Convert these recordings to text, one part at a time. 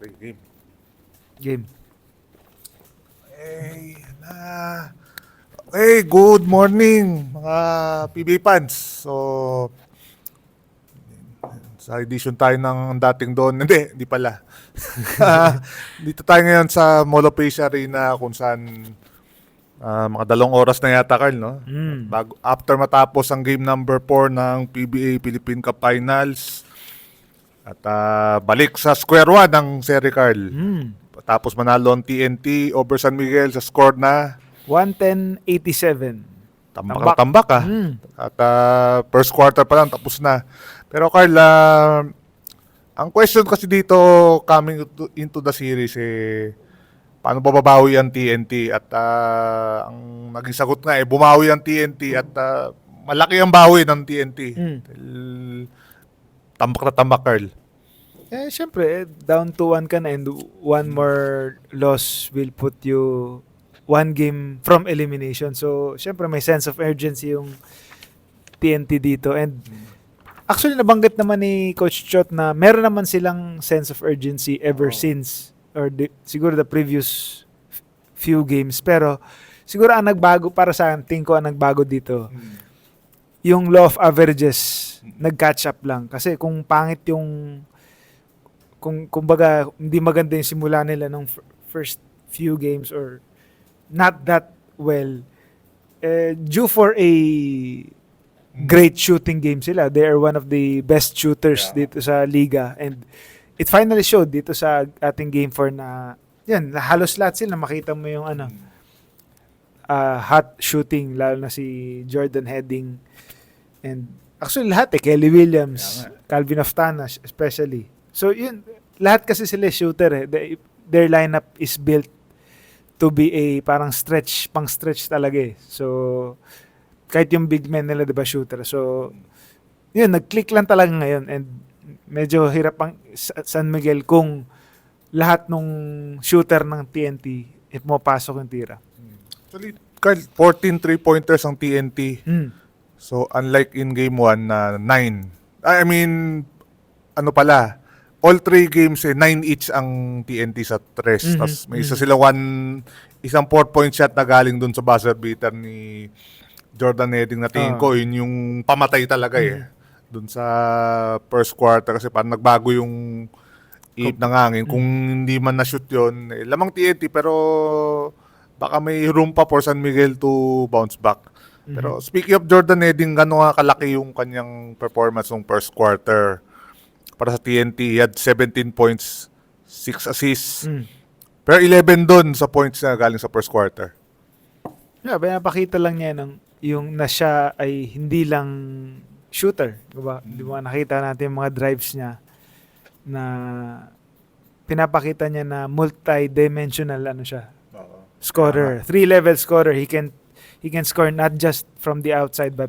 Okay, game. Game. Hey, good morning mga PB fans. So, sa edition tayo ng dating doon. Hindi pala. Dito tayo ngayon sa Mall of Asia Arena kung saan mga 2 oras na yata, Carl, no? After matapos ang game number 4 ng PBA Philippine Cup Finals at balik sa square one ng Serie, Carl. Tapos manalo ang TNT over San Miguel sa score na 110-87. tambak na tambak At first quarter pa lang tapos na. Pero Carl, ang question kasi dito coming into the series paano bababawi ang TNT at ang naging sagot nga bumawi ang TNT at malaki ang bawi ng TNT. Tambak na tambak, Carl. Syempre, down to 1 ka na and one more loss will put you 1 game from elimination. So, syempre may sense of urgency yung TNT dito. And actually, nabanggit naman ni Coach Chot na meron naman silang sense of urgency ever since or siguro the previous few games. Pero siguro ang nagbago para sa akin, tingin ko ang nagbago dito, yung law of averages, nag-catch up lang. Kasi kung pangit yung kumbaga hindi maganda yung simula nila nung first few games or not that well, due for a great shooting game sila. They are one of the best shooters dito sa liga and it finally showed dito sa ating game 4 na yan, halos lahat sila makita mo yung hot shooting, lalo na si Jordan Heading and actually lahat Kelly Williams, Calvin Oftana especially. So yun, lahat kasi sila shooter their lineup is built to be a parang pang stretch talaga So kahit yung big men nila 'di ba shooter. So yun, nag-click lang talaga ngayon and medyo hirap ang San Miguel kung lahat nung shooter ng TNT pumapasok yung tira. Actually, Carl, 14 3-pointers ang TNT. So, unlike in game 1 na 9. I mean, ano pala, all 3 games 9 each ang TNT sa tres. Tapos may isa sila isang 4-point shot na galing dun sa buzzer beater ni Jordan Heading na tingin ko, yun yung pamatay talaga dun sa first quarter kasi parang nagbago yung ihip ng hangin. Kung hindi man na-shoot yun, lamang TNT pero baka may room pa for San Miguel to bounce back. Pero speaking of Jordan Heading, gano'n nga kalaki yung kanyang performance ng first quarter para sa TNT. He had 17 points, 6 assists. Pero 11 doon sa points na galing sa first quarter. Yeah, pinapakita lang niya yung na siya ay hindi lang shooter. Diba? Di ba nakita natin yung mga drives niya na pinapakita niya na multi-dimensional scorer. 3-level scorer. He can score not just from the outside but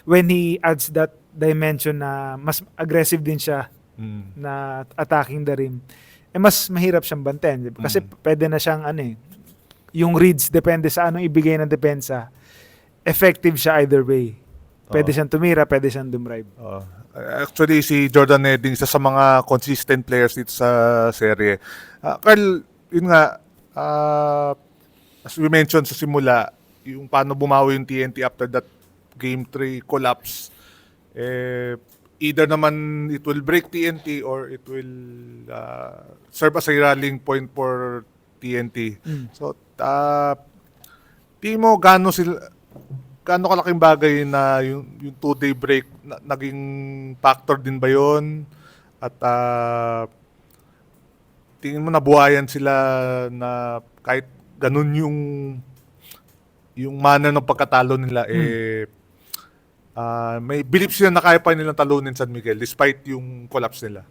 when he adds that dimension na mas aggressive din siya na attacking the rim, mas mahirap siyang bantayan. Diba? Kasi pwede na siyang yung reads depende sa anong ibigay ng depensa. Effective siya either way. Pwede siyang tumira, pwede siyang dumrive. Actually, si Jordan Heading isa sa mga consistent players dito sa serye. Carl, yun nga, as we mentioned sa simula, yung paano bumawi yung TNT after that Game 3 collapse, either naman it will break TNT or it will serve as a rallying point for TNT. So, tingin mo gaano kalaking bagay na yung 2-day break naging factor din ba yun? At tingin mo nabuhayan sila na kahit ganun yung manner ng pagkatalo nila may belief sila na kaya pa nilang talunin San Miguel despite yung collapse nila.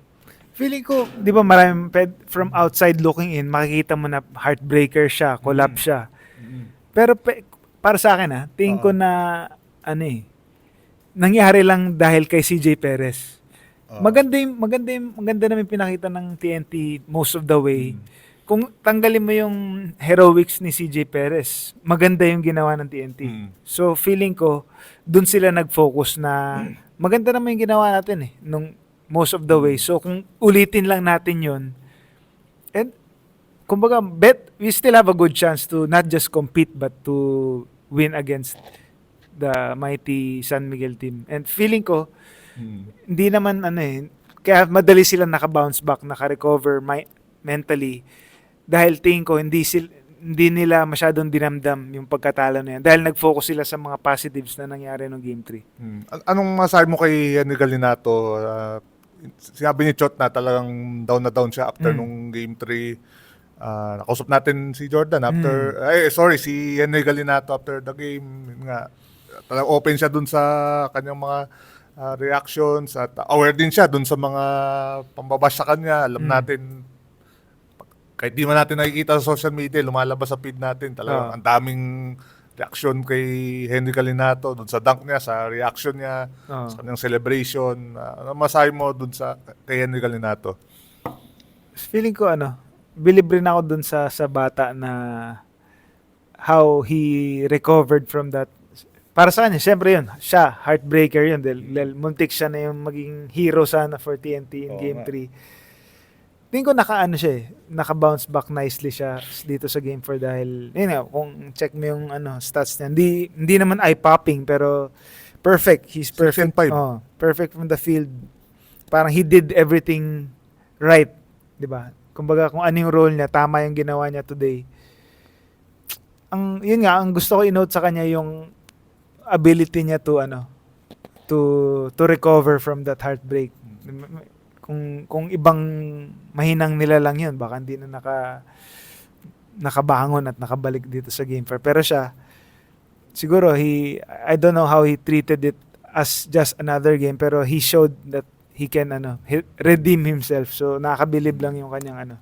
Feeling ko, di ba maraming from outside looking in, makikita mo na heartbreaker siya, collapse siya. Pero para sa akin tingin ko na nangyari lang dahil kay CJ Perez. Maganda naman pinakita ng TNT most of the way. Kung tanggalin mo yung heroics ni CJ Perez, maganda yung ginawa ng TNT. So feeling ko, dun sila nag-focus na maganda naman yung ginawa natin nung most of the way. So kung ulitin lang natin yun, And kumbaga, we still have a good chance to not just compete but to win against the mighty San Miguel team. And feeling ko, hindi naman kaya madali silang naka-bounce back, naka-recover mentally dahil tingin ko hindi nila masyadong dinamdam yung pagkatalo na yan dahil nag-focus sila sa mga positives na nangyari ng Game 3. Anong masabi mo kay Henry Galinato? Sinabi ni Chot na talagang down na down siya after nung Game 3. Nakausap natin si Jordan after, si Henry Galinato after the game. Yun nga, talagang open siya dun sa kanyang mga reactions at aware din siya dun sa mga pambabash sa kanya. Alam natin, kahit di man natin nakikita sa social media, lumalabas sa feed natin. Talagang ang daming reaction kay Henry Galinato dun sa dunk niya, sa reaction niya, sa kanyang celebration. Ano masabi mo dun kay Henry Galinato? Feeling ko believe rin ako dun sa bata na how he recovered from that. Para sa kanya, syempre yun, siya, heartbreaker yun. Dahil muntik siya na yung maging hero sana for TNT in Game 3. Tingin ko naka-bounce back nicely siya dito sa Game 4 dahil, kung check mo yung stats niya, hindi naman eye-popping pero perfect. He's perfect. Perfect from the field. Parang he did everything right. Diba? Kumbaga, kung ano yung role niya, tama yung ginawa niya today. Ang gusto ko i-note sa kanya yung ability niya to recover from that heartbreak. Kung ibang mahinang nila lang yun, baka hindi na nakabangon at nakabalik dito sa Game 4. Pero siya, siguro, I don't know how he treated it as just another game, pero he showed that he can redeem himself. So, nakakabilib lang yung kanyang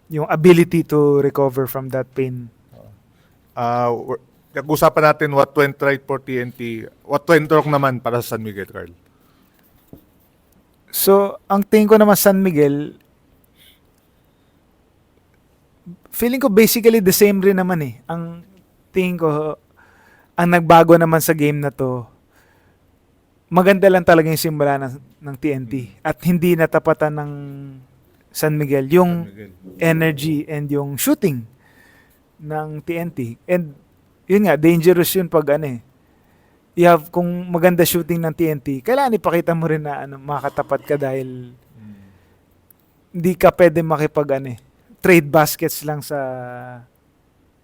yung ability to recover from that pain. Nag-usapan natin what went right for TNT. What went wrong naman para sa San Miguel, Carl? So, ang tingin ko naman San Miguel, feeling ko basically the same rin naman eh. Ang tingin ko, ang nagbago naman sa game na to, maganda lang talaga yung simula ng TNT. At hindi natapatan ng San Miguel yung energy and yung shooting ng TNT. And yun nga, dangerous yun pag kung maganda shooting ng TNT, kailangan ipakita mo rin na makatapat ka dahil hindi ka pwede trade baskets lang sa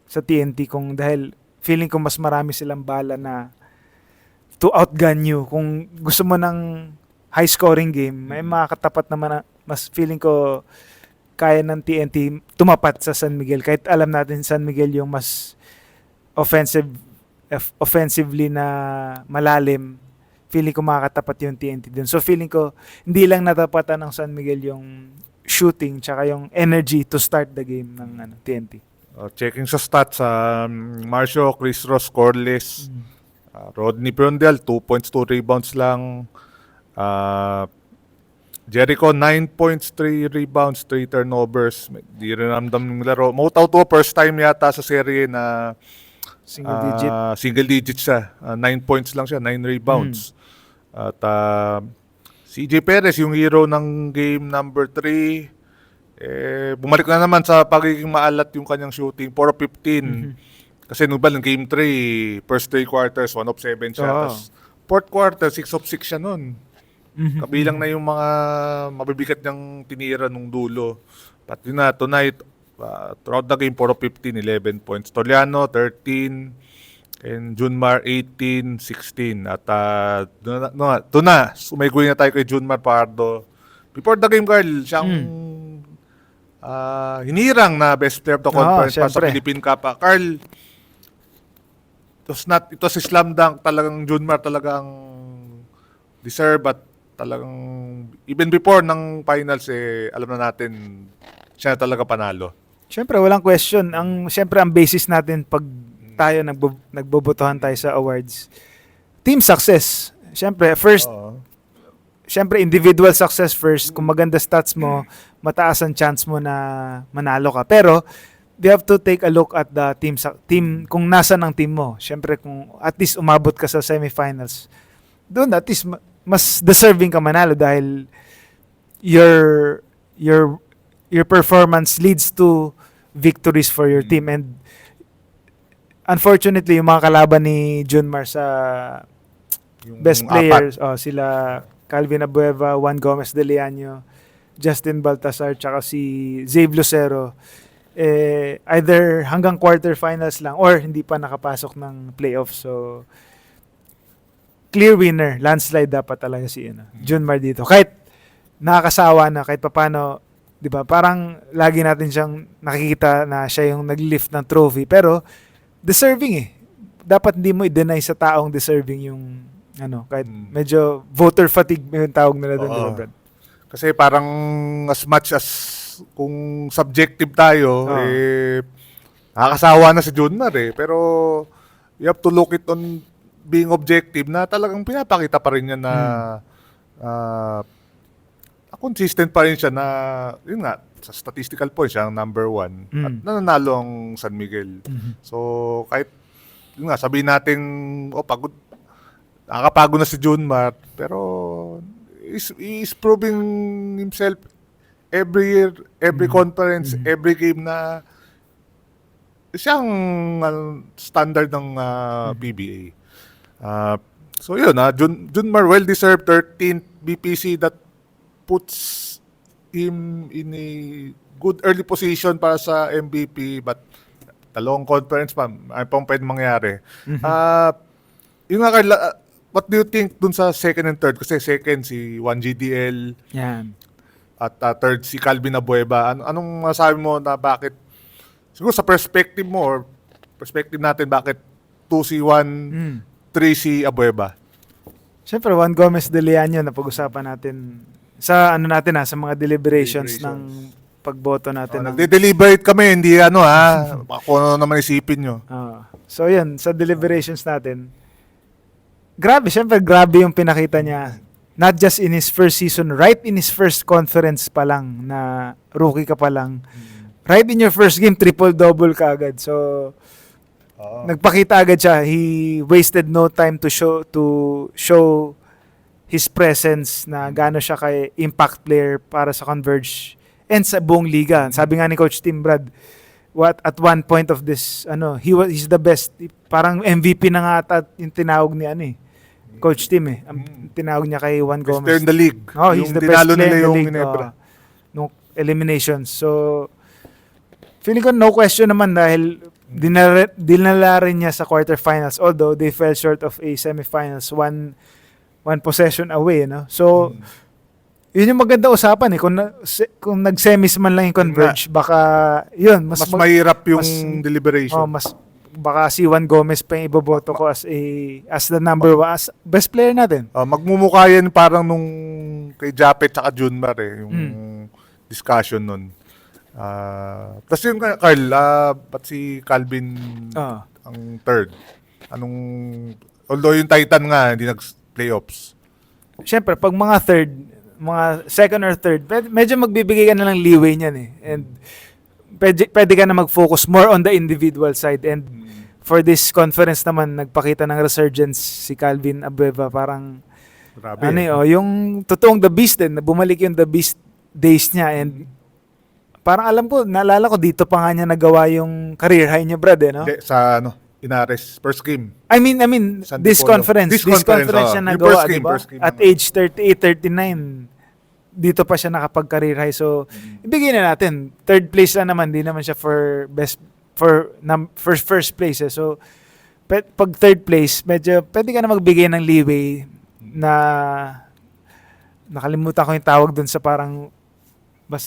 TNT dahil feeling ko mas marami silang bala na to outgun you. Kung gusto mo ng high scoring game, may makakatapat naman mas feeling ko kaya ng TNT tumapat sa San Miguel kahit alam natin San Miguel yung mas offensively na malalim, feeling ko makakatapat yung TNT dun. So feeling ko, hindi lang natapatan ng San Miguel yung shooting tsaka yung energy to start the game ng TNT. Checking sa stats, Marcio, Chris Ross, scoreless. Rodney Prundell, 2 points, 2 rebounds lang. Jericho, 9 points, 3 rebounds, 3 turnovers. Di rin ramdam ng laro. Mautaw to, first time yata sa serye na single digit siya. 9 points lang siya, 9 rebounds. At CJ Perez, yung hero ng game number 3, bumalik na naman sa pagiging maalat yung kanyang shooting, 4 of 15. Kasi nung game 3, first 3 quarters, 1 of 7 siya. Tapos fourth quarter, 6 of 6 siya nun. Kabilang na yung mga mabibigat niyang tinira nung dulo. Pati na, tonight, throughout the game, 4 of 15, 11 points. Toliano, 13. And Junmar, 18, 16. At ito na, sumaygoy na tayo kay Junmar Pardo. Before the game, Carl, siyang hinirang na best player of the conference pa sa Philippine Cup. Carl, ito si slam dunk. Talagang Junmar talagang deserve at talagang even before ng finals, alam na natin siya talaga panalo. Siyempre, walang question. Siyempre, ang basis natin pag tayo nagbobotohan tayo sa awards, team success. Siyempre, first, siyempre, individual success first. Kung maganda stats mo, mataas ang chance mo na manalo ka. Pero, they have to take a look at the team kung nasan ang team mo. Siyempre, kung at least umabot ka sa semifinals, doon at least mas deserving ka manalo dahil your your performance leads to victories for your team. And unfortunately, yung mga kalaban ni Junmar sa Yung best apat. players, sila Calvin Abueva, Juan Gomez de Leaño, Justin Baltasar, tsaka si Zave Lucero, either hanggang quarterfinals lang or hindi pa nakapasok ng playoffs. So, clear winner, landslide dapat talaga si Junmar dito. Kahit nakakasawa na, kahit papano, di ba, parang lagi natin siyang nakikita na siya yung nag-lift ng trophy. Pero, deserving Dapat hindi mo i-deny sa taong deserving yung, kahit medyo voter fatigue yung tawag nila doon, di ba, Oo. Brad? Kasi parang as much as kung subjective tayo, nakakasawa na si Junmar Pero you have to look it on being objective na talagang pinapakita pa rin niya na consistent pa rin siya na, yun nga, sa statistical points, siya ang number 1 at nananalo ang San Miguel. So, kahit, yun nga, sabihin natin, pagod, nakakapagod na si Junmar, pero he is proving himself every year, every conference, every game na siyang standard ng PBA. So yun, Junmar well-deserved 13th BPC that puts him in a good early position para sa MVP, but dalawang conference pa, ay pang pwede mangyari. Yung nga, what do you think dun sa second and third? Kasi second si 1GDL Yan. at third si Calvin Abueva. Anong masabi mo na bakit, siguro sa perspective mo or perspective natin, bakit 2 si 1, 3 si Abueva? Siyempre, Juan Gomez de Leaño na pag-usapan natin sa sa mga deliberations ng pagboto natin. Nagde-deliberate kami, hindi ako naman isipin nyo. So yun, sa deliberations natin, grabe yung pinakita niya. Not just in his first season, right in his first conference pa lang, na rookie ka pa lang. Right in your first game, triple-double ka agad. So, nagpakita agad siya. He wasted no time to show his presence na gaano siya kay impact player para sa Converge and sa buong liga. Sabi nga ni Coach Tim Brad, at one point of this, he's the best. Parang MVP na nga ata yung tinawag ni Coach Tim Ang tinawag niya kay Juan Best Gomez. player in the league. He's Yung the best dinalo player nila in the yung league. Ginebra. Nung eliminations. So, feeling ko no question naman dahil dinala rin niya sa quarterfinals, although they fell short of a semifinals, one possession away, So, yun yung maganda usapan kung nag-semis man lang yung Converge, baka yun Mas mahirap yung mas- deliberation. baka si Juan Gomez pa yung iboboto ko as the number 1, as best player natin. Magmumukha yan parang nung kay Japet tsaka Junmar yung discussion nun. Tapos yun, Carl, ba't si Calvin ang third? Although yung Titan nga, hindi nag-playoffs. Siyempre, pag mga second or third, medyo magbibigay ka na ng leeway niyan And pwede ka na mag-focus more on the individual side. And for this conference naman, nagpakita ng resurgence si Calvin Abueva. Parang, Grabe. yung totoong the beast din, na bumalik yung the beast days niya. And parang naalala ko, dito pa nga niya nagawa yung career high niya, Brad, no? Hindi, sa Inares, first game. I mean, San this Tipolo. conference This conference, siya yung nagawa, first game, diba? first game At naman. age 38, 39, dito pa siya nakapag-career high. So, ibigay na natin. Third place lang naman, di naman siya for first place. So, pag third place, medyo pwede ka na magbigay ng leeway na nakalimutan ko yung tawag dun sa parang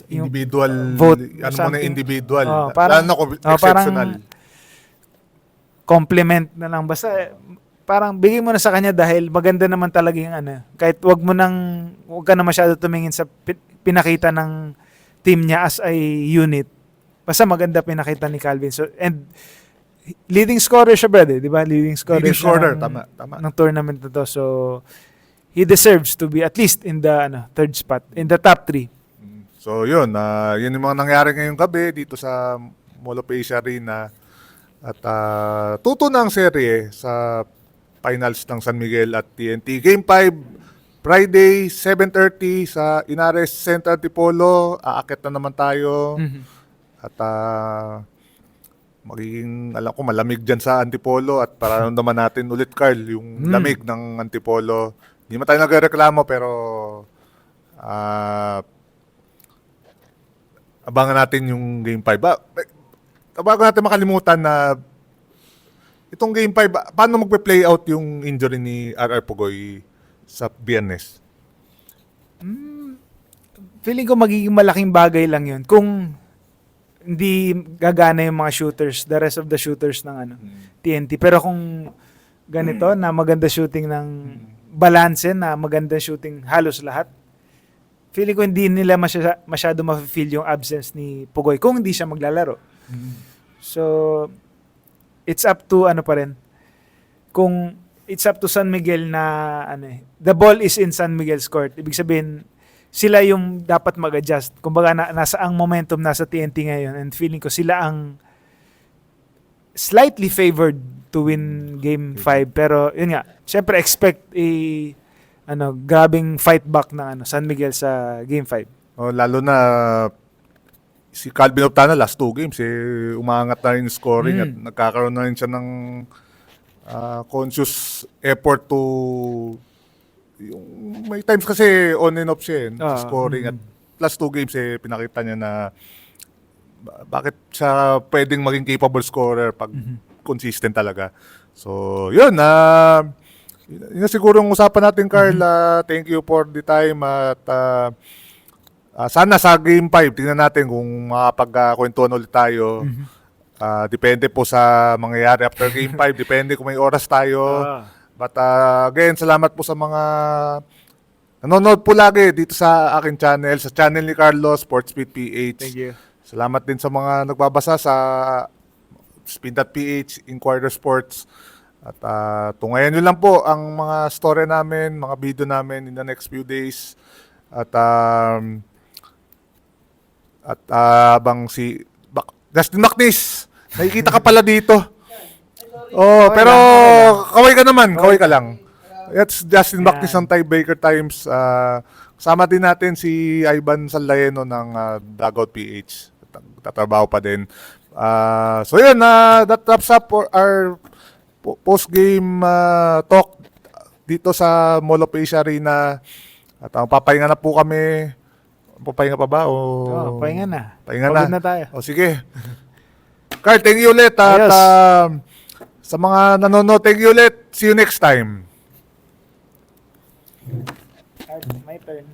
yung Individual, vote, ano mo na something. individual. Parang, Lalo na exceptional. Compliment na lang. Basta, parang bigay mo na sa kanya dahil maganda naman talaga yung kahit wag ka na masyado tumingin sa pinakita ng team niya as a unit. Basta maganda pinakita ni Calvin. So, and leading scorer siya, brother, di ba? Leading scorer Leading siya scorer, ng, tama. ng tournament na to. So, he deserves to be at least in the third spot, in the top 3. So yun, yun yung mga nangyari ngayong gabi dito sa Mall of Asia Arena. At tuto na ang serye sa finals ng San Miguel at TNT. Game 5, Friday, 7:30 sa Inares Center Antipolo. Aakit na naman tayo. At magiging, alam ko, malamig dyan sa Antipolo. At para naman natin ulit, Carl, yung lamig ng Antipolo. Hindi man tayo nagreklamo, pero abangan natin yung Game 5. Bago natin makalimutan na itong Game 5, paano magpe-play out yung injury ni RR Pugoy sa Biyernes? Feeling ko magiging malaking bagay lang yun kung hindi gagana yung mga shooters, the rest of the shooters ng TNT. Pero kung ganito, na maganda shooting ng balanse, na maganda shooting halos lahat, feeling ko hindi nila masyado ma-feel yung absence ni Pugoy kung hindi siya maglalaro. So, it's up to pa rin. Kung it's up to San Miguel na the ball is in San Miguel's court. Ibig sabihin, sila yung dapat mag-adjust. Kumbaga nasa ang momentum nasa TNT ngayon, and feeling ko sila ang slightly favored to win game 5. Pero yun nga, syempre expect grabing fight back ng San Miguel sa game 5. Lalo na si Calvin Optana last 2 games umangat na rin yung scoring at nagkakaroon na rin siya ng conscious effort to yung may times kasi on and off siya sa scoring at last 2 games pinakita niya na bakit siya pwedeng maging capable scorer pag consistent talaga. So, yun yun na siguro ang usapan natin, Carl. Thank you for the time at sana sa Game 5 tingnan natin kung makapagkwentuhan ulit tayo. Depende po sa mangyayari after Game 5. Depende kung may oras tayo. But again, salamat po sa mga nanonood po lagi dito sa akin channel, sa channel ni Carlos, Sportsbeat PH. Thank you. Salamat din sa mga nagbabasa sa Spin.ph, Inquirer Sports. At tungayan nyo lang po ang mga story namin, mga video namin in the next few days. At bang si Justin Macnis, nakikita ka pala dito. Pero kaway ka naman, kaway ka lang. It's Justin Macnis ng Tiebreaker Times. Kasama din natin si Ivan Saldaeno ng Dugout PH. Tatrabaho pa din. So yun, that wraps up for our post-game talk dito sa Mall of Asia Arena. At papahinga na po kami. Papahinga pa ba? Pahinga na. Pahinga Pagod na. na tayo. Sige. Carl, thank you ulit. At sa mga nanonood, thank you ulit. See you next time. My turn.